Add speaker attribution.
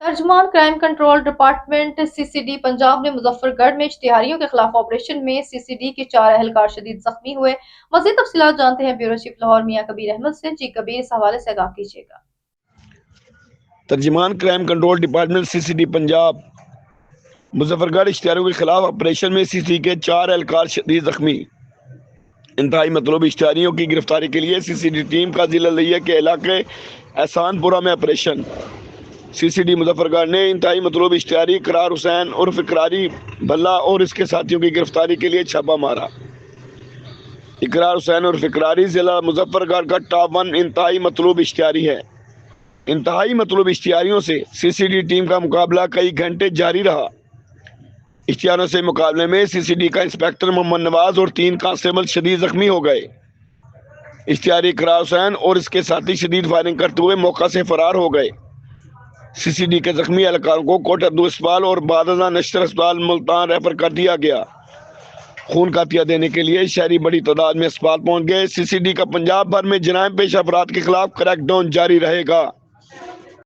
Speaker 1: ترجمان crime control department سی C D Punjab نے مظفر گڑھ میں اشتہاریوں کے خلاف آپریشن میں سی سی ڈی کے 4 اہلکار شدید زخمی ہوئے۔ مزید تفصیلات جانتے ہیں بیورو چیف لاہور میاں کبیر احمد سے۔ جی کبیر، اس حوالے سے آگاہ کیجیے گا۔
Speaker 2: ترجمان کرائم کنٹرول ڈپارٹمنٹ سی سی ڈی پنجاب مظفر گڑھ اشتہاریوں کے خلاف آپریشن میں سی سی کے 4 اہلکار شدید زخمی۔ انتہائی مطلوب اشتہاریوں کی گرفتاری کے لیے سی سی ڈی ٹیم کا ضلع لیا کے علاقے احسان پورہ میں آپریشن۔ سی سی ڈی مظفر گڑھ نے انتہائی مطلوب اشتہاری اقرار حسین عرف اقراری بھلا اور اس کے ساتھیوں کی گرفتاری کے لیے چھاپہ مارا۔ اقرار حسین عرف اقراری ضلع مظفر گڑھ کا ٹاپ 1 انتہائی مطلوب اشتہاری ہے۔ انتہائی مطلوب اشتہاریوں سے سی سی ڈی ٹیم کا مقابلہ کئی گھنٹے جاری رہا۔ اشتہاریوں سے مقابلے میں سی سی ڈی کا انسپکٹر محمد نواز اور 3 کانسٹیبل شدید زخمی ہو گئے۔ اشتہاری اقرار حسین اور اس کے ساتھی شدید فائرنگ کرتے ہوئے موقع سے فرار ہو گئے۔ سی سی ڈی کے زخمی اہلکاروں کو کوٹ عبدو اسپتال اور بعد ازاں نشتر اسپتال ملتان ریفر کر دیا گیا۔ خون کا عطیہ دینے کے لیے شہری بڑی تعداد میں اسپتال پہنچ گئے۔ سی سی ڈی کا پنجاب بھر میں جرائم پیشہ افراد کے خلاف کریک ڈاؤن جاری رہے گا۔